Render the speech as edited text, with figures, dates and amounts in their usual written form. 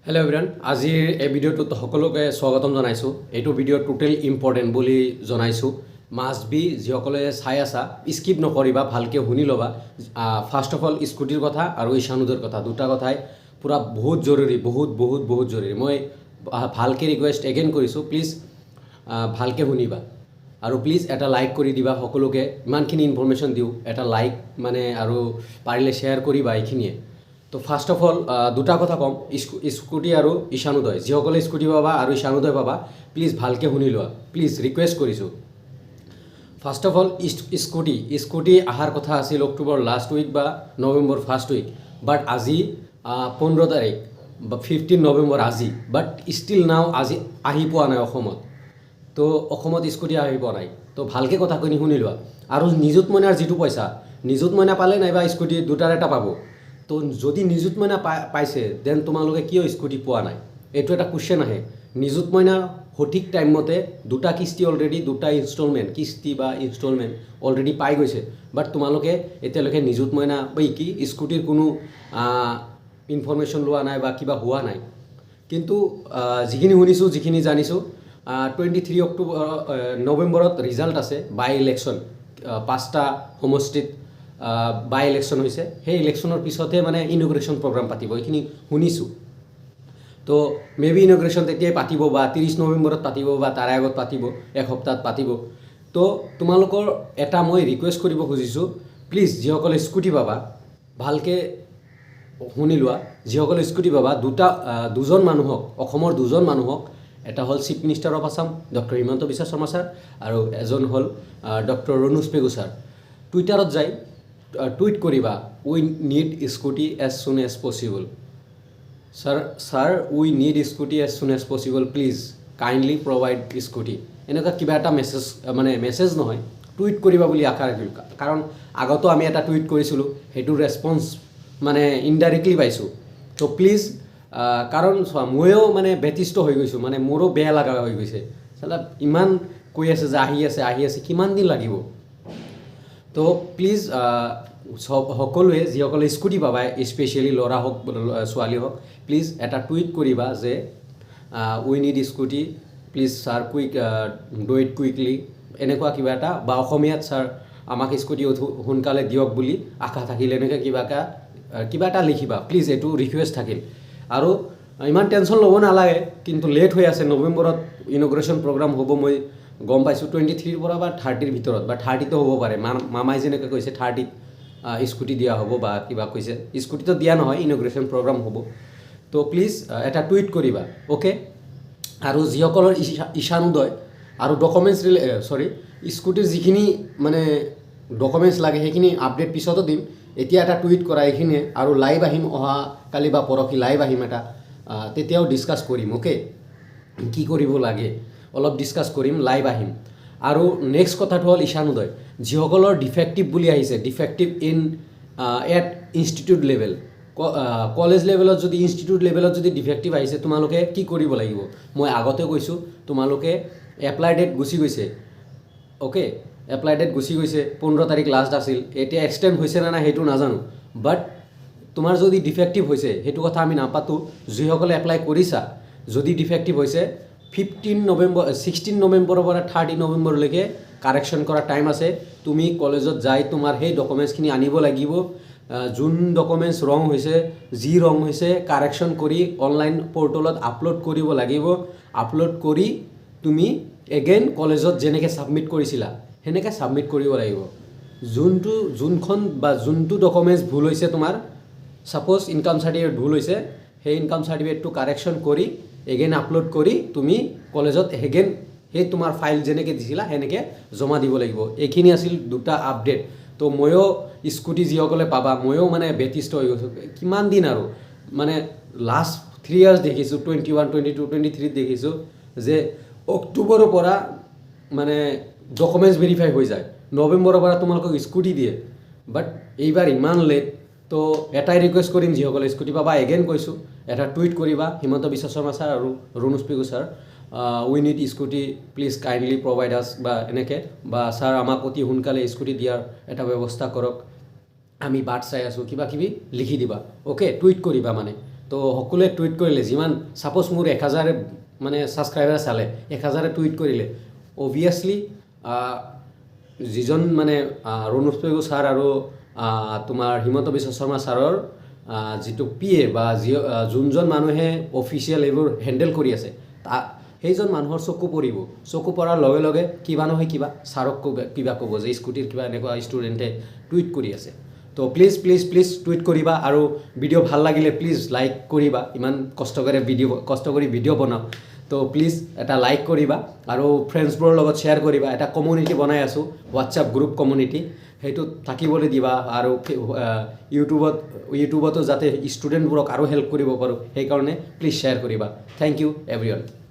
Hello' everyone, আজিৰ এই ভিডিঅ'টোত সকলোকে স্বাগতম জনাইছোঁ। এইটো ভিডিঅ' টোটেল ইম্পৰ্টেণ্ট বুলি জনাইছোঁ। মাষ্ট বি যিসকলে চাই আছা স্কিপ নকৰিবা, ভালকৈ শুনি ল'বা। ফাৰ্ষ্ট অফ অল স্কুটিৰ কথা আৰু ঈশানোদৰ কথা, দুটা কথাই পূৰা বহুত জৰুৰী, বহুত জৰুৰী। মই ভালকৈ ৰিকুৱেষ্ট এগেইন কৰিছোঁ, প্লিজ ভালকৈ শুনিবা আৰু প্লিজ এটা লাইক কৰি দিবা। সকলোকে ইমানখিনি ইনফৰমেশ্যন দিওঁ, এটা লাইক মানে আৰু পাৰিলে শ্বেয়াৰ কৰিবা এইখিনিয়ে। তো ফাৰ্ষ্ট অফ অল দুটা কথা ক'ম, স্কুটি আৰু ঈশানোদয়। যিসকলে স্কুটি পাবা আৰু ঈশানোদয় পাবা, প্লিজ ভালকৈ শুনি লোৱা, প্লিজ ৰিকুৱেষ্ট কৰিছোঁ। ফাৰ্ষ্ট অফ অল স্কুটি অহাৰ কথা আছিল অক্টোবৰ লাষ্ট উইক বা নৱেম্বৰ ফাৰ্ষ্ট উইক, বাট আজি 15 তাৰিখ বা 15 নৱেম্বৰ আজি, বাট ষ্টিল নাও আজি আহি পোৱা নাই অসমত। তো অসমত স্কুটি আহি পোৱা নাই। তো ভালকৈ কথাখিনি শুনি লোৱা। আৰু নিযুত মইনাৰ যিটো পইচা, নিযুত মইনা পালে নাইবা স্কুটি দুটাৰ এটা পাব। তো যদি নিযুত মইনা পাইছে, দেন তোমালোকে কিয় স্কুটি পোৱা নাই? এইটো এটা কুৱেশ্যন আহে। নিযুত মইনা সঠিক টাইমমতে দুটা কিস্তি অলৰেডি, দুটা ইনষ্টলমেণ্ট কিস্তি বা ইনষ্টলমেণ্ট অলৰেডি পাই গৈছে, বাট তোমালোকে এতিয়ালৈকে নিযুত মইনা বা কি স্কুটিৰ কোনো ইনফৰমেশ্যন লোৱা নাই বা কিবা হোৱা নাই। কিন্তু যিখিনি শুনিছোঁ, যিখিনি জানিছোঁ, 23 নৱেম্বৰত ৰিজাল্ট আছে বাই ইলেকশ্যন। 5টা সমষ্টিত বাই ইলেকশ্যন হৈছে। সেই ইলেকশ্যনৰ পিছতহে মানে ইনগ্ৰেশ্যন প্ৰগ্ৰাম পাতিব, এইখিনি শুনিছোঁ। তো মে বি ইনগ্ৰেশ্যন তেতিয়াই পাতিব বা 30 নৱেম্বৰত পাতিব বা তাৰে আগত পাতিব, এসপ্তাহত পাতিব। তো তোমালোকৰ এটা মই ৰিকুৱেষ্ট কৰিব খুজিছোঁ, প্লিজ যিসকলে স্কুটি পাবা ভালকৈ শুনি লোৱা। যিসকলে স্কুটি পাবা দুজন মানুহক, অসমৰ দুজন মানুহক, এটা হ'ল chief minister of Assam doctor Himanta Biswa Sarma sir আৰু এজন হ'ল ডক্টৰ ৰণোজ পেগু ছাৰ। টুইটাৰত যাই টুইট কৰিবা, we need scooty as soon as possible. Sir we need scooty as soon as possible, please kindly provide scooty. এনেকুৱা কিবা এটা মেছেজ নহয়, টুইট কৰিবা বুলি আশা ৰাখিলোঁ। কাৰণ আগতো আমি এটা টুইট কৰিছিলোঁ, সেইটো ৰেছপন্স ইনডাইৰেক্টলি পাইছোঁ। তো প্লিজ, কাৰণ চোৱা ময়ো ব্যতিষ্ট হৈ গৈছোঁ, মোৰো বেয়া লগা হৈ গৈছে। চালা ইমান কৈ আছে যে আহি আছে, কিমান দিন লাগিব? তো প্লিজ সকলোৱে যিসকলে স্কুটি পাবা, স্পেচিয়েলি ল'ৰা হওক ছোৱালী হওক, প্লিজ এটা টুইট কৰিবা যে we need scooty, please sir do it quickly, এনেকুৱা কিবা এটা, বা অসমীয়াত ছাৰ আমাক স্কুটি সোনকালে দিয়ক বুলি আশা থাকিল, এনেকৈ কিবা এটা লিখিবা প্লিজ। এইটো ৰিকুৱেষ্ট থাকিল। আৰু ইমান টেনশ্যন ল'ব নালাগে, কিন্তু লেট হৈ আছে। নৱেম্বৰত ইনগ্ৰেশ্যন প্ৰগ্ৰাম হ'ব, মই গম পাইছোঁ। 23ৰ পৰা বা 30ৰ ভিতৰত, বা 30টো হ'ব পাৰে। মামাই যেনেকৈ কৈছে 30ত স্কুটি দিয়া হ'ব বা কিবা কৈছে, স্কুটিটো দিয়া নহয়, ইনগ্ৰেশ্যন প্ৰগ্ৰাম হ'ব। তো প্লিজ এটা টুইট কৰিবা, অ'কে। আৰু যিসকলৰ ঈশানোদয় আৰু ডকুমেণ্টছ স্কুটিৰ যিখিনি ডকুমেণ্টছ লাগে সেইখিনি আপডেট পিছতো দিম। এতিয়া এটা টুইট কৰা এইখিনিয়ে, আৰু লাইভ আহিম অহা কালি বা পৰহি, লাইভ আহিম এটা, তেতিয়াও ডিছকাছ কৰিম, অ'কে। কি কৰিব লাগে অলপ ডিছকাছ কৰিম, লাইভ আহিম। আৰু নেক্সট কথাটো হ'ল ঈশানোদয়। যিসকলৰ ডিফেক্টিভ বুলি আহিছে, defective at institute level, college লেভেলত যদি, ইনষ্টিটিউট লেভেলত যদি ডিফেক্টিভ আহিছে, তোমালোকে কি কৰিব লাগিব? মই আগতে কৈছোঁ, তোমালোকে এপ্লাই ডেট গুচি গৈছে, অ'কে। এপ্লাই ডেট গুচি গৈছে, 15 তাৰিখ লাষ্ট আছিল। এতিয়া এক্সটেণ্ড হৈছে নে নাই সেইটো নাজানো, বাট তোমাৰ যদি ডিফেক্টিভ হৈছে সেইটো কথা আমি নাপাতোঁ। যিসকলে এপ্লাই কৰিছা, যদি ডিফেক্টিভ হৈছে, 16 নৱেম্বৰৰ পৰা 30 নৱেম্বৰলৈকে কাৰেকশ্যন কৰা টাইম আছে। তুমি কলেজত যাই তোমাৰ সেই ডকুমেণ্টছখিনি আনিব লাগিব। যোন ডকুমেণ্টছ ৰং হৈছে, যি ৰং হৈছে, কাৰেকশ্যন কৰি অনলাইন পৰ্টেলত আপলোড কৰিব লাগিব। আপলোড কৰি তুমি এগেইন কলেজত যেনেকৈ ছাবমিট কৰিছিলা সেনেকৈ ছাবমিট কৰিব লাগিব। যোনটো ডকুমেণ্টছ ভুল হৈছে তোমাৰ, ছাপ'জ ইনকাম চাৰ্টিফিকেট ভুল হৈছে, সেই ইনকাম চাৰ্টিফিকেটটো কাৰেকশ্যন কৰি এগেইন আপলোড কৰি তুমি কলেজত এগেইন সেই তোমাৰ ফাইল যেনেকৈ দিছিলা সেনেকৈ জমা দিব লাগিব। এইখিনি আছিল দুটা আপডেট। তো ময়ো স্কুটি যিসকলে পাবা, ময়ো ব্যতিষ্ট হৈ গৈছোঁ। কিমান দিন আৰু লাষ্ট 3 ইয়াৰ্ছ দেখিছোঁ, 21, 22, 23 দেখিছোঁ যে অক্টোবৰৰ পৰা ডকুমেণ্টছ ভেৰিফাই হৈ যায়, নৱেম্বৰৰ পৰা তোমালোকক স্কুটি দিয়ে, বাট এইবাৰ ইমান লেট। তো এটাই ৰিকুৱেষ্ট কৰিম, যিসকলে স্কুটি পাবা, এগেইন কৈছোঁ, এটা টুইট কৰিবা, হিমন্ত বিশ্ব শৰ্মা ছাৰ আৰু Ranoj Pegu sir, we need scooty, please kindly provide আছ, বা এনেকৈ, বা ছাৰ আমাক অতি সোনকালে স্কুটি দিয়াৰ এটা ব্যৱস্থা কৰক, আমি বাট চাই আছোঁ, কিবা কিবি লিখি দিবা, অ'কে। টুইট কৰিবা তো সকলোৱে টুইট কৰিলে যিমান ছাপ'জ মোৰ 1000 মানে ছাবস্ক্ৰাইবাৰ চালে 1000 টুইট কৰিলে অভিয়াছলি যিজন মানে ৰণুজ পেগু ছাৰ আৰু তোমাৰ হিমন্ত বিশ্ব শৰ্মা ছাৰৰ যিটো PA বা যোনজন মানুহে অফিচিয়েল এইবোৰ হেণ্ডেল কৰি আছে সেইজন মানুহৰ চকু পৰিব চকু পৰাৰ লগে লগে কিবা নহয় কিবা ছাৰক কিবা ক'ব যে স্কুটিৰ কিবা এনেকুৱা ষ্টুডেণ্টে টুইট কৰি আছে তো প্লিজ প্লিজ প্লিজ টুইট কৰিবা আৰু ভিডিঅ' ভাল লাগিলে প্লিজ লাইক কৰিবা ইমান কষ্ট কৰি ভিডিঅ' বনাওঁ তো প্লিজ এটা লাইক কৰিবা আৰু ফ্ৰেণ্ডছবোৰৰ লগত শ্বেয়াৰ কৰিবা এটা কমিউনিটি বনাই আছোঁ হোৱাটছআপ গ্ৰুপ কমিউনিটি সেইটো থাকিবলৈ দিবা আৰু ইউটিউবতো যাতে ষ্টুডেণ্টবোৰক আৰু হেল্প কৰিব পাৰোঁ সেইকাৰণে প্লিজ শ্বেয়াৰ কৰিবা থেংক ইউ এভৰিৱান